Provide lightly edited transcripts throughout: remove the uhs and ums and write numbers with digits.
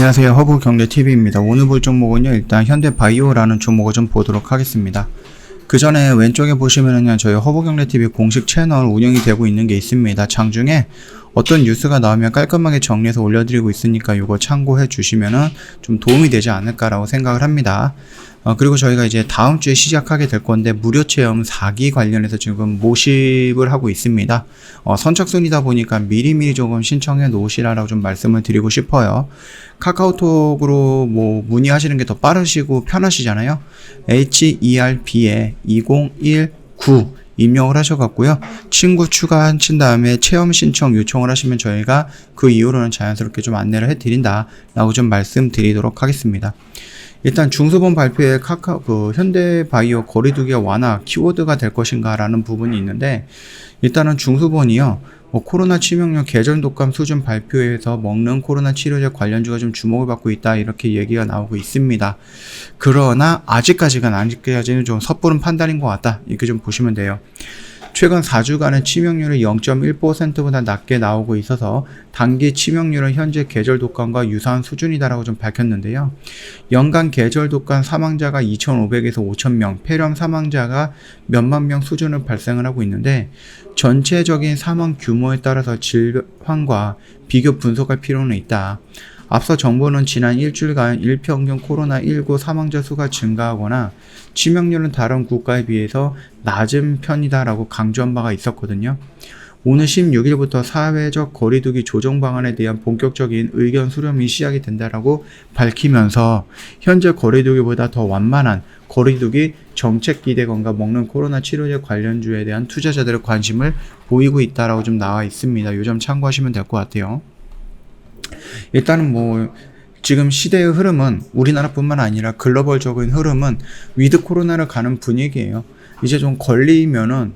안녕하세요. 허브경제TV입니다. 오늘 볼 종목은요, 일단 현대바이오라는 종목을 좀 보도록 하겠습니다. 그 전에 왼쪽에 보시면은요, 저희 허브경제TV 공식 채널 운영이 되고 있는 게 있습니다. 장중에 어떤 뉴스가 나오면 깔끔하게 정리해서 올려드리고 있으니까 이거 참고해 주시면은 좀 도움이 되지 않을까라고 생각을 합니다. 그리고 저희가 이제 다음 주에 시작하게 될 건데 무료 체험 4기 관련해서 지금 모집을 하고 있습니다. 선착순이다 보니까 미리미리 조금 신청해 놓으시라고 좀 말씀을 드리고 싶어요. 카카오톡으로 문의하시는 게 더 빠르시고 편하시잖아요. HERB에 2019 입력을 하셔갖고요. 친구 추가하신 다음에 체험 신청 요청을 하시면 저희가 그 이후로는 자연스럽게 좀 안내를 해드린다 라고 좀 말씀드리도록 하겠습니다. 일단 중수본 발표에 현대바이오 거리두기와 완화 키워드가 될 것인가 라는 부분이 있는데, 일단은 중수본이요, 코로나 치명률 계절 독감 수준 발표에서 먹는 코로나 치료제 관련주가 좀 주목을 받고 있다, 이렇게 얘기가 나오고 있습니다. 그러나 아직까지는 좀 섣부른 판단인 것 같다, 이렇게 좀 보시면 돼요. 최근 4주간의 치명률이 0.1%보다 낮게 나오고 있어서 단기 치명률은 현재 계절 독감과 유사한 수준이다라고 좀 밝혔는데요. 연간 계절 독감 사망자가 2,500에서 5,000명, 폐렴 사망자가 몇만 명 수준을 발생을 하고 있는데, 전체적인 사망 규모에 따라서 질환과 비교 분석할 필요는 있다. 앞서 정부는 지난 일주일간 일평균 코로나19 사망자 수가 증가하거나 치명률은 다른 국가에 비해서 낮은 편이다라고 강조한 바가 있었거든요. 오늘 16일부터 사회적 거리두기 조정 방안에 대한 본격적인 의견 수렴이 시작이 된다라고 밝히면서 현재 거리두기보다 더 완만한 거리두기 정책 기대감과 먹는 코로나 치료제 관련주에 대한 투자자들의 관심을 보이고 있다라고 좀 나와 있습니다. 이 점 참고하시면 될 것 같아요. 일단은 지금 시대의 흐름은 우리나라뿐만 아니라 글로벌적인 흐름은 위드 코로나를 가는 분위기예요. 이제 좀 걸리면은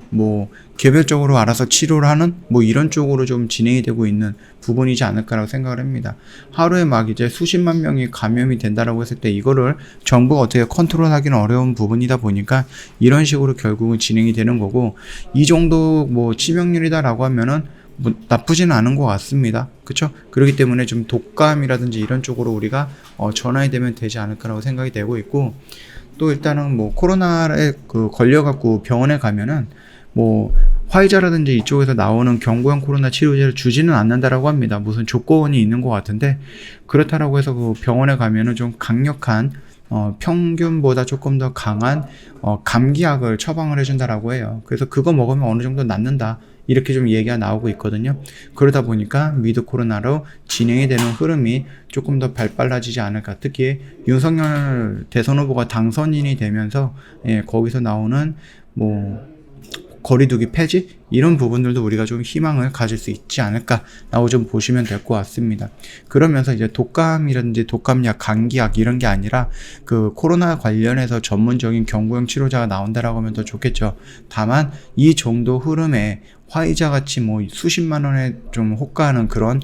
개별적으로 알아서 치료를 하는 이런 쪽으로 좀 진행이 되고 있는 부분이지 않을까라고 생각을 합니다. 하루에 이제 수십만 명이 감염이 된다라고 했을 때 이거를 정부가 어떻게 컨트롤하기는 어려운 부분이다 보니까 이런 식으로 결국은 진행이 되는 거고, 이 정도 치명률이다라고 하면은 나쁘지는 않은 것 같습니다. 그쵸? 그렇기 때문에 좀 독감이라든지 이런 쪽으로 우리가 전환이 되면 되지 않을까라고 생각이 되고 있고, 또 일단은 코로나에 걸려갖고 병원에 가면은 화이자라든지 이쪽에서 나오는 경구형 코로나 치료제를 주지는 않는다라고 합니다. 무슨 조건이 있는 것 같은데, 그렇다라고 해서 병원에 가면은 좀 강력한 평균보다 조금 더 강한 감기약을 처방을 해준다라고 해요. 그래서 그거 먹으면 어느 정도 낫는다, 이렇게 좀 얘기가 나오고 있거든요. 그러다 보니까 위드 코로나로 진행이 되는 흐름이 조금 더 발빨라지지 않을까. 특히 윤석열 대선 후보가 당선인이 되면서 거기서 나오는 거리두기 폐지? 이런 부분들도 우리가 좀 희망을 가질 수 있지 않을까라고 좀 보시면 될 것 같습니다. 그러면서 이제 독감이라든지 독감약, 감기약 이런 게 아니라 코로나 관련해서 전문적인 경구형 치료제가 나온다라고 하면 더 좋겠죠. 다만 이 정도 흐름에 화이자 같이 수십만 원에 좀 호가하는 그런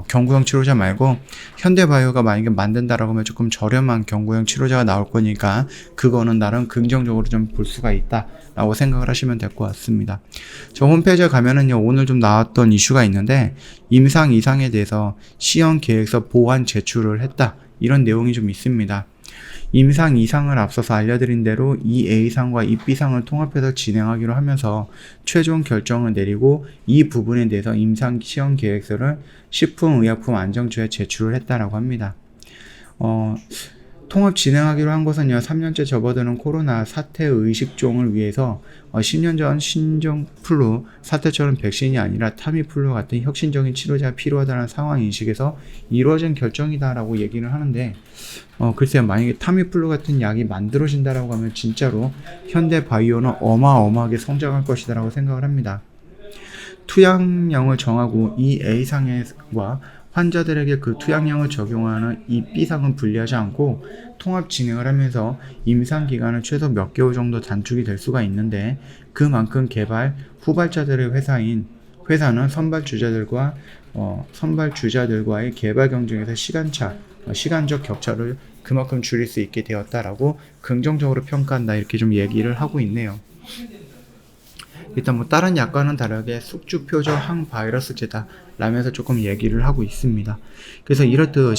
경구형 치료제 말고 현대바이오가 만약에 만든다라고 하면 조금 저렴한 경구형 치료제가 나올 거니까 그거는 나름 긍정적으로 좀 볼 수가 있다라고 생각을 하시면 될 것 같습니다. 저 홈페이지에 가면은요, 오늘 좀 나왔던 이슈가 있는데, 임상 이상에 대해서 시험 계획서 보완 제출을 했다, 이런 내용이 좀 있습니다. 임상 이상을 앞서서 알려드린 대로 이 A상과 이 B상을 통합해서 진행하기로 하면서 최종 결정을 내리고 이 부분에 대해서 임상 시험 계획서를 식품의약품안정처에 제출을 했다라고 합니다. 통합 진행하기로 한 것은요, 3년째 접어드는 코로나 사태 의식종을 위해서 10년 전 신종플루 사태처럼 백신이 아니라 타미플루 같은 혁신적인 치료제가 필요하다는 상황 인식에서 이루어진 결정이다라고 얘기를 하는데, 글쎄요, 만약에 타미플루 같은 약이 만들어진다라고 하면 진짜로 현대바이오는 어마어마하게 성장할 것이다라고 생각을 합니다. 투약량을 정하고 이 A상과 환자들에게 그 투약량을 적용하는 이 B상은 분리하지 않고 통합 진행을 하면서 임상 기간은 최소 몇 개월 정도 단축이 될 수가 있는데, 그만큼 개발 후발자들의 회사는 선발주자들과의 개발 경쟁에서 시간적 격차를 그만큼 줄일 수 있게 되었다라고 긍정적으로 평가한다, 이렇게 좀 얘기를 하고 있네요. 일단 다른 약과는 다르게 숙주표적 항바이러스제다, 라면서 조금 얘기를 하고 있습니다. 그래서 이렇듯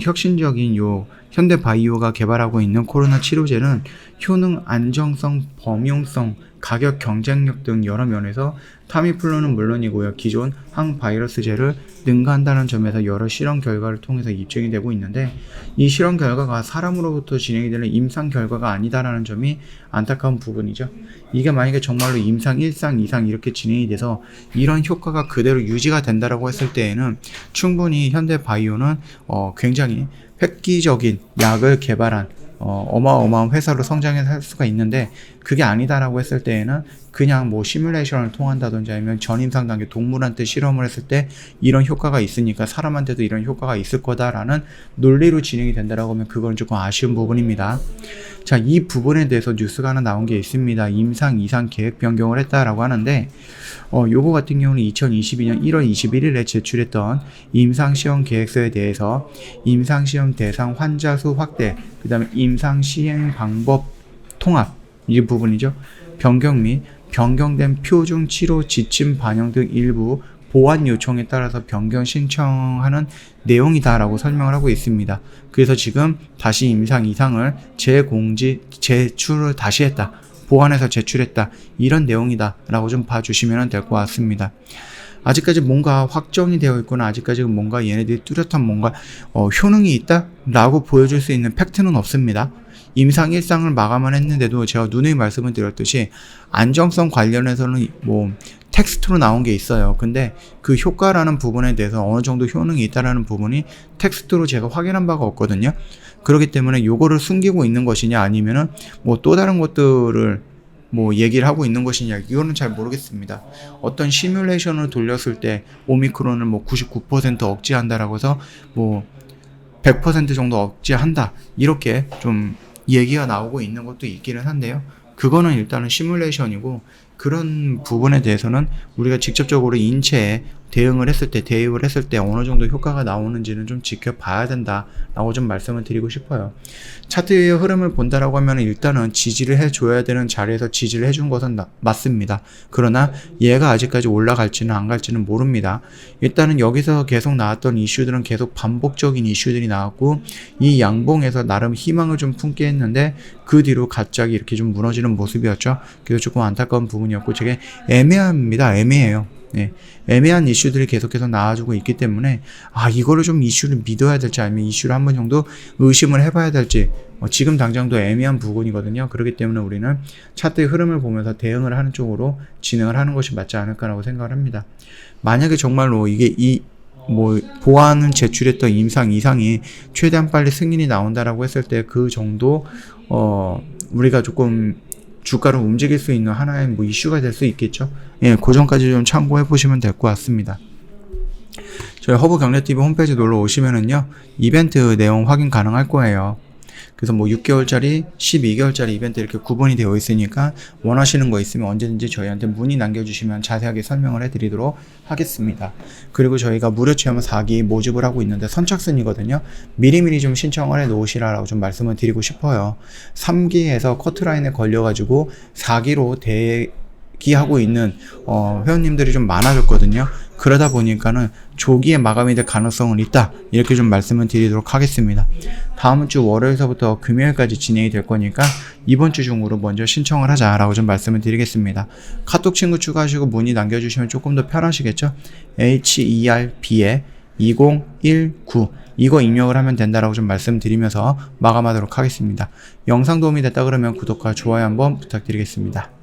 혁신적인 요 현대바이오가 개발하고 있는 코로나 치료제는 효능, 안정성, 범용성, 가격, 경쟁력 등 여러 면에서 타미플루는 물론이고요. 기존 항바이러스제를 능가한다는 점에서 여러 실험 결과를 통해서 입증이 되고 있는데, 이 실험 결과가 사람으로부터 진행이 되는 임상 결과가 아니다라는 점이 안타까운 부분이죠. 이게 만약에 정말로 임상 1상, 2상 이렇게 진행이 돼서 이런 효과가 그대로 유지가 된다라고 했을 때에는 충분히 현대바이오는 굉장히 획기적인 약을 개발한 어마어마한 회사로 성장해서 할 수가 있는데, 그게 아니다라고 했을 때에는 그냥 시뮬레이션을 통한다든지 아니면 전임상 단계 동물한테 실험을 했을 때 이런 효과가 있으니까 사람한테도 이런 효과가 있을 거다라는 논리로 진행이 된다라고 하면 그건 조금 아쉬운 부분입니다. 자, 이 부분에 대해서 뉴스가 하나 나온 게 있습니다. 임상 2상 계획 변경을 했다라고 하는데, 요거 같은 경우는 2022년 1월 21일에 제출했던 임상시험 계획서에 대해서 임상시험 대상 환자 수 확대, 그 다음에 임상시행 방법 통합, 이 부분이죠. 변경 및 변경된 표준 치료 지침 반영 등 일부 보완 요청에 따라서 변경 신청하는 내용이다라고 설명을 하고 있습니다. 그래서 지금 다시 임상 2상을 제출을 다시 했다, 보완해서 제출했다, 이런 내용이다 라고 좀 봐주시면 될 것 같습니다. 아직까지 뭔가 확정이 되어 있거나 아직까지 뭔가 얘네들이 뚜렷한 뭔가 효능이 있다 라고 보여줄 수 있는 팩트는 없습니다. 임상 1상을 마감을 했는데도 제가 누누이 말씀을 드렸듯이 안정성 관련해서는 텍스트로 나온 게 있어요. 근데 그 효과라는 부분에 대해서 어느 정도 효능이 있다라는 부분이 텍스트로 제가 확인한 바가 없거든요. 그렇기 때문에 요거를 숨기고 있는 것이냐 아니면은 또 다른 것들을 얘기를 하고 있는 것이냐, 이거는 잘 모르겠습니다. 어떤 시뮬레이션을 돌렸을 때 오미크론을 99% 억제한다라고 해서 100% 정도 억제한다, 이렇게 좀 얘기가 나오고 있는 것도 있기는 한데요. 그거는 일단은 시뮬레이션이고, 그런 부분에 대해서는 우리가 직접적으로 인체에 대입을 했을 때 어느 정도 효과가 나오는지는 좀 지켜봐야 된다라고 좀 말씀을 드리고 싶어요. 차트의 흐름을 본다라고 하면 일단은 지지를 해줘야 되는 자리에서 지지를 해준 것은 맞습니다. 그러나 얘가 아직까지 올라갈지는 안 갈지는 모릅니다. 일단은 여기서 계속 나왔던 이슈들은 계속 반복적인 이슈들이 나왔고, 이 양봉에서 나름 희망을 좀 품게 했는데 그 뒤로 갑자기 이렇게 좀 무너지는 모습이었죠. 그래서 조금 안타까운 부분이었고, 되게 애매해요. 네, 애매한 이슈들이 계속해서 나와주고 있기 때문에 이거를 좀 이슈를 믿어야 될지 아니면 이슈를 한 번 정도 의심을 해봐야 될지 지금 당장도 애매한 부분이거든요. 그렇기 때문에 우리는 차트의 흐름을 보면서 대응을 하는 쪽으로 진행을 하는 것이 맞지 않을까라고 생각을 합니다. 만약에 정말로 이게 보완을 제출했던 임상 2상이 최대한 빨리 승인이 나온다라고 했을 때 그 정도 우리가 조금 주가를 움직일 수 있는 하나의 이슈가 될 수 있겠죠. 예, 그 점까지 좀 참고해 보시면 될 것 같습니다. 저희 허브경제TV 홈페이지 놀러 오시면은요, 이벤트 내용 확인 가능할 거예요. 그래서 6개월짜리, 12개월짜리 이벤트 이렇게 구분이 되어 있으니까 원하시는 거 있으면 언제든지 저희한테 문의 남겨주시면 자세하게 설명을 해드리도록 하겠습니다. 그리고 저희가 무료 체험 4기 모집을 하고 있는데 선착순이거든요. 미리미리 좀 신청을 해 놓으시라고 좀 말씀을 드리고 싶어요. 3기에서 커트라인에 걸려가지고 4기로 대기하고 있는 회원님들이 좀 많아졌거든요. 그러다 보니까는 조기에 마감이 될 가능성은 있다, 이렇게 좀 말씀을 드리도록 하겠습니다. 다음 주 월요일서부터 금요일까지 진행이 될 거니까 이번 주 중으로 먼저 신청을 하자라고 좀 말씀을 드리겠습니다. 카톡 친구 추가하시고 문의 남겨주시면 조금 더 편하시겠죠? HERB에 2019 이거 입력을 하면 된다라고 좀 말씀드리면서 마감하도록 하겠습니다. 영상 도움이 됐다 그러면 구독과 좋아요 한번 부탁드리겠습니다.